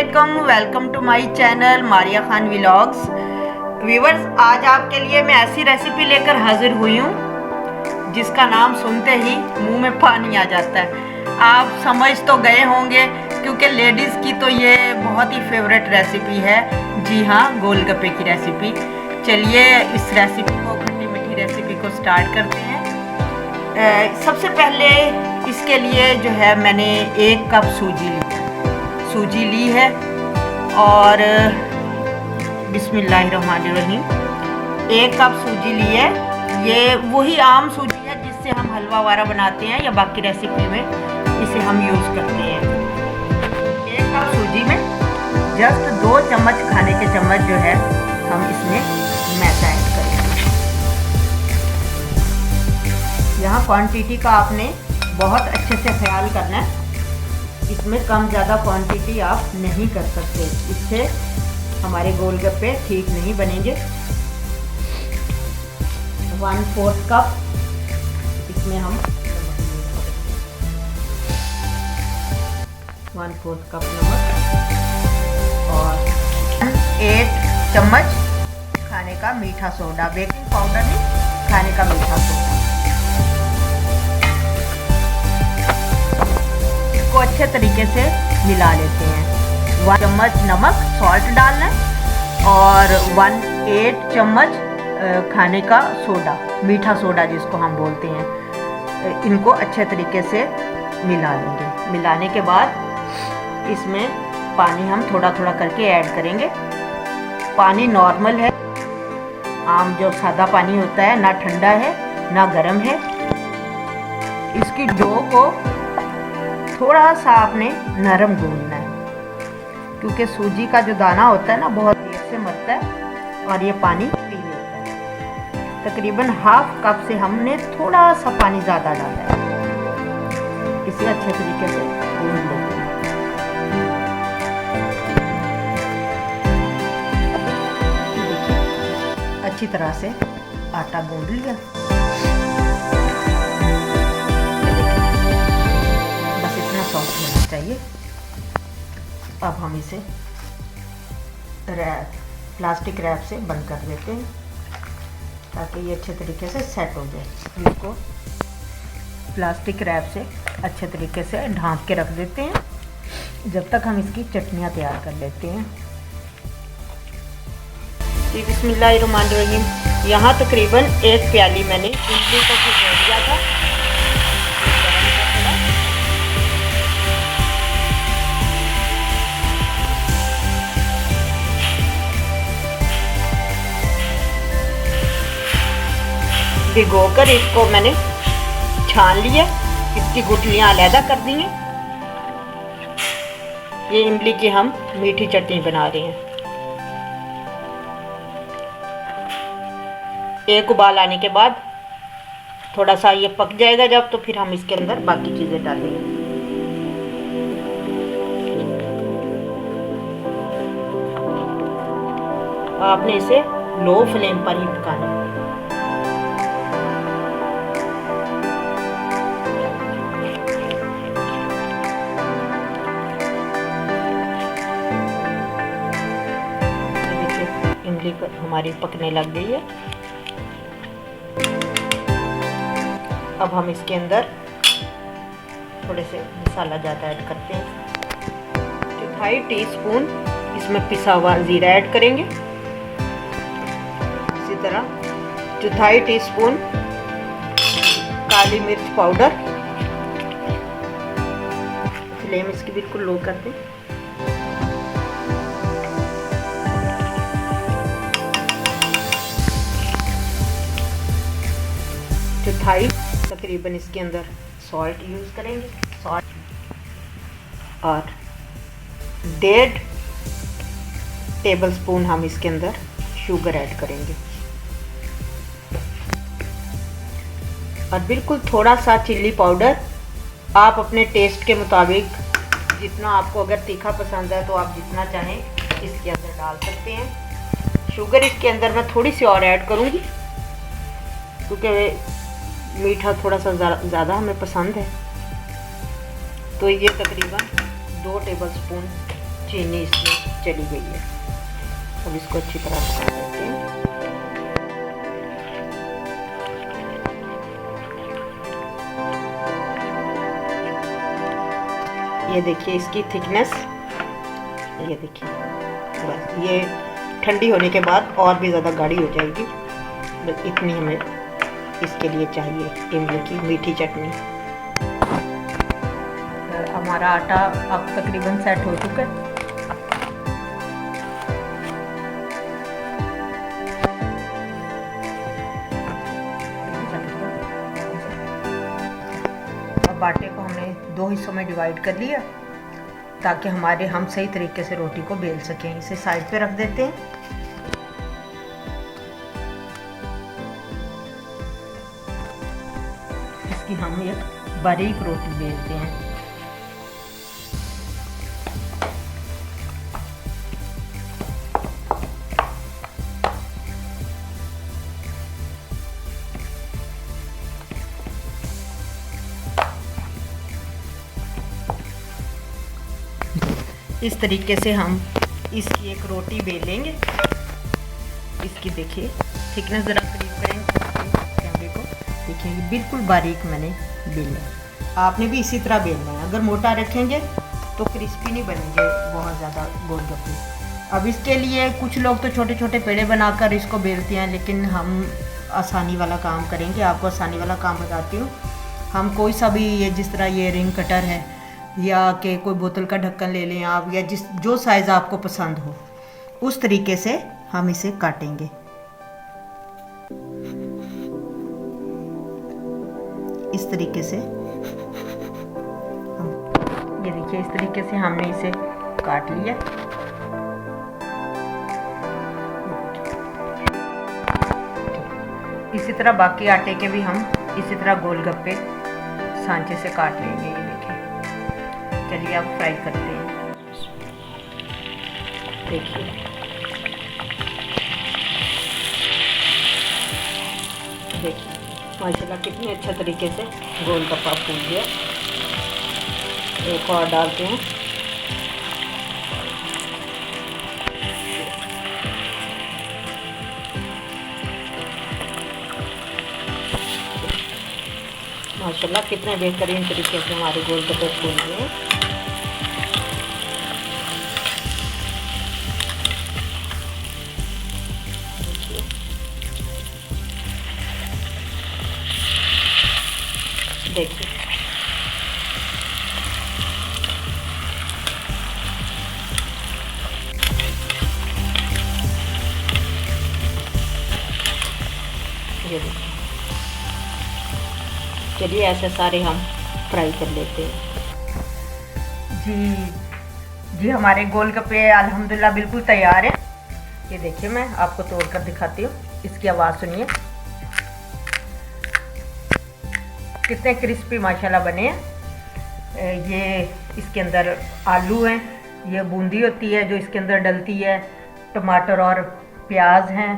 वालेकुम, welcome to my channel Maria Khan vlogs. Viewers, आज आपके लिए मैं ऐसी रेसिपी लेकर हाजिर हुई हूँ जिसका नाम सुनते ही मुंह में पानी आ जाता है। आप समझ तो गए होंगे क्योंकि लेडीज़ की तो ये बहुत ही फेवरेट रेसिपी है। जी हाँ, गोलगप्पे की रेसिपी। चलिए इस रेसिपी को, खट्टी मीठी रेसिपी को स्टार्ट करते हैं। सबसे पहले इसके लिए जो है मैंने 1 कप सूजी ली है और बिस्मिल्लाहिर्रहमानिर्रहीम 1 कप सूजी ली है। ये वही आम सूजी है जिससे हम हलवा वगैरह बनाते हैं या बाकी रेसिपी में इसे हम यूज़ करते हैं। 1 कप सूजी में जस्ट 2 चम्मच खाने के चम्मच जो है हम इसमें मैदा ऐड करेंगे। यहाँ क्वांटिटी का आपने बहुत अच्छे से ख्याल करना है। इसमें कम ज़्यादा क्वांटिटी आप नहीं कर सकते, इससे हमारे गोलगप्पे ठीक नहीं बनेंगे। 1/4 कप इसमें हम 1/4 कप नमक और 8 चम्मच खाने का मीठा सोडा, बेकिंग पाउडर नहीं, खाने का मीठा सोडा। को अच्छे तरीके से मिला लेते हैं। 1 चम्मच नमक सॉल्ट डालना है और 1/8 चम्मच खाने का सोडा, मीठा सोडा जिसको हम बोलते हैं। इनको अच्छे तरीके से मिला लेंगे। मिलाने के बाद इसमें पानी हम थोड़ा थोड़ा करके ऐड करेंगे। पानी नॉर्मल है, आम जो सादा पानी होता है, ना ठंडा है ना गर्म है। इसकी डो को थोड़ा सा आपने नरम गूंदना है क्योंकि सूजी का जो दाना होता है ना बहुत देर से मरता है और ये पानी पी लेता है। तकरीबन 1/2 कप से हमने थोड़ा सा पानी ज़्यादा डाला है। इसे अच्छे तरीके से गूंद लेते हैं। अच्छी तरह से आटा गूंद लिया। सॉफ्ट होना चाहिए। अब हम इसे प्लास्टिक रैप से बंद कर देते हैं ताकि ये अच्छे तरीके से सेट हो जाए। इसको प्लास्टिक रैप से अच्छे तरीके से ढांक के रख देते हैं जब तक हम इसकी चटनियाँ तैयार कर लेते हैं। बिस्मिल्लाहिर्रहमानिर्रहीम। यहाँ तकरीबन 1 प्याली मैंने इमली को भिगो दिया था। भिगोकर इसको मैंने छान लिया, इसकी गुठलियाँ अलहदा कर दी हैं। ये इमली की हम मीठी चटनी बना रहे हैं। एक उबाल आने के बाद थोड़ा सा ये पक जाएगा जब, तो फिर हम इसके अंदर बाकी चीज़ें डालेंगे। आपने इसे लो फ्लेम पर ही पकाना है। इमली हमारी पकने लग गई है। अब हम इसके अंदर थोड़े से मसाला ज़्यादा ऐड करते हैं। 1/4 टीस्पून इसमें पिसा हुआ ज़ीरा ऐड करेंगे। इसी तरह 1/4 टीस्पून काली मिर्च पाउडर। फ्लेम इसकी बिल्कुल लो कर दें। 1/4 तकरीबन इसके अंदर सॉल्ट यूज़ करेंगे। सॉल्ट और 1.5 टेबलस्पून हम इसके अंदर शुगर ऐड करेंगे और बिल्कुल थोड़ा सा चिल्ली पाउडर। आप अपने टेस्ट के मुताबिक, जितना आपको अगर तीखा पसंद है तो आप जितना चाहें इसके अंदर डाल सकते हैं। शुगर इसके अंदर मैं थोड़ी सी और ऐड करूँगी क्योंकि मीठा थोड़ा सा ज़्यादा हमें पसंद है। तो ये तकरीबन 2 टेबलस्पून चीनी इसमें चली गई है। अब इसको अच्छी तरह पका लेते हैं। ये देखिए इसकी थिकनेस, ये देखिए, बस ये ठंडी होने के बाद और भी ज़्यादा गाढ़ी हो जाएगी। बस इतनी हमें इसके लिए चाहिए इमली की मीठी चटनी। हमारा आटा अब तकरीबन सेट हो चुका है। अब आटे को हमने 2 हिस्सों में डिवाइड कर लिया ताकि हम सही तरीके से रोटी को बेल सकें। इसे साइड पे रख देते हैं। इसकी हम एक बारीक रोटी बेलते हैं। इस तरीके से हम इसकी एक रोटी बेलेंगे। इसकी देखिए थिकनेस ज़रा करीब करेंगे कैमरे को, देखिए बिल्कुल बारीक मैंने बेला। आपने भी इसी तरह बेलना है। अगर मोटा रखेंगे तो क्रिस्पी नहीं बनेंगे बहुत ज़्यादा गोलगप्पे। अब इसके लिए कुछ लोग तो छोटे छोटे पेड़े बनाकर इसको बेलते हैं, लेकिन हम आसानी वाला काम करेंगे। आपको आसानी वाला काम बताती हूँ। हम कोई सा भी, ये जिस तरह ये रिंग कटर है या कि कोई बोतल का ढक्कन ले लें आप, या जो साइज़ आपको पसंद हो उस तरीके से हम इसे काटेंगे। इस तरीके से ये देखिए, इस तरीके से हमने इसे काट लिया। इसी तरह बाकी आटे के भी हम इसी तरह गोलगप्पे सांचे से काट लेंगे। ये देखिए, चलिए अब फ्राई करते हैं। देखिए माशाल्लाह कितने अच्छे तरीके से गोलगप्पा फूल गया। एक और डालते हैं। माशाल्लाह कितने बेहतरीन तरीके से हमारे गोलगप्पे फूल गए हैं। देखिए ये देखिए, चलिए ऐसे सारे हम फ्राई कर लेते हैं। जी हमारे गोलगप्पे अल्हम्दुलिल्लाह बिल्कुल तैयार हैं। ये देखिए मैं आपको तोड़ कर दिखाती हूँ। इसकी आवाज़ सुनिए, कितने क्रिस्पी माशाल्लाह बने हैं। ये इसके अंदर आलू हैं, ये बूंदी होती है जो इसके अंदर डलती है, टमाटर और प्याज हैं,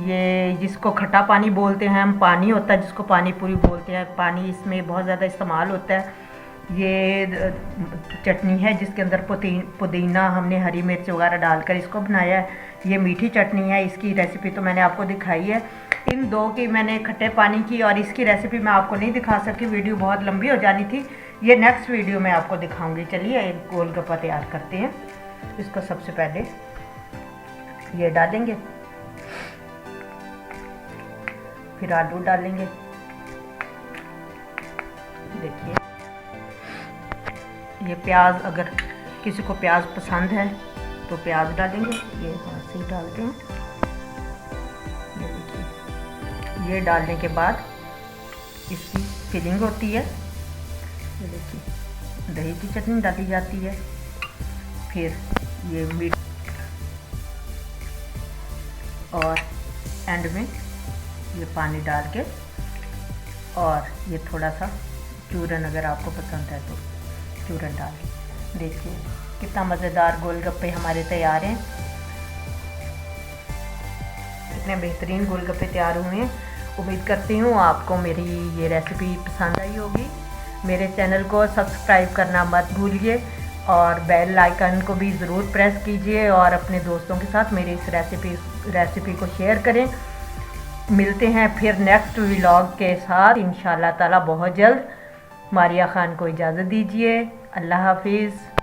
ये जिसको खट्टा पानी बोलते हैं हम, पानी होता है जिसको पानी पूरी बोलते हैं, पानी इसमें बहुत ज़्यादा इस्तेमाल होता है। ये चटनी है जिसके अंदर पुदीना हमने हरी मिर्च वगैरह डालकर इसको बनाया है। ये मीठी चटनी है, इसकी रेसिपी तो मैंने आपको दिखाई है। इन दो की मैंने खट्टे पानी की और इसकी रेसिपी मैं आपको नहीं दिखा सकी, वीडियो बहुत लंबी हो जानी थी। ये नेक्स्ट वीडियो में आपको दिखाऊंगी। चलिए एक गोलगप्पा तैयार करते हैं। इसको सबसे पहले ये डालेंगे, फिर आलू डालेंगे। देखिए ये प्याज, अगर किसी को प्याज पसंद है तो प्याज डालेंगे। ये हाथ से डालते हैं। ये देखिए, ये डालने के बाद इसकी फिलिंग होती है। ये देखिए दही की चटनी डाली जाती है, फिर ये मीट और एंड में ये पानी डाल के, और ये थोड़ा सा चूरन अगर आपको पसंद है तो चूरन डालें। देखिए कितना मज़ेदार गोलगप्पे हमारे तैयार हैं। कितने बेहतरीन गोलगप्पे तैयार हुए हैं। उम्मीद करती हूँ आपको मेरी ये रेसिपी पसंद आई होगी। मेरे चैनल को सब्सक्राइब करना मत भूलिए और बेल आइकन को भी ज़रूर प्रेस कीजिए और अपने दोस्तों के साथ मेरी इस रेसिपी को शेयर करें। मिलते हैं फिर नेक्स्ट व्लॉग के साथ इंशाल्लाह ताला बहुत जल्द। मारिया खान को इजाज़त दीजिए। अल्लाह हाफिज़।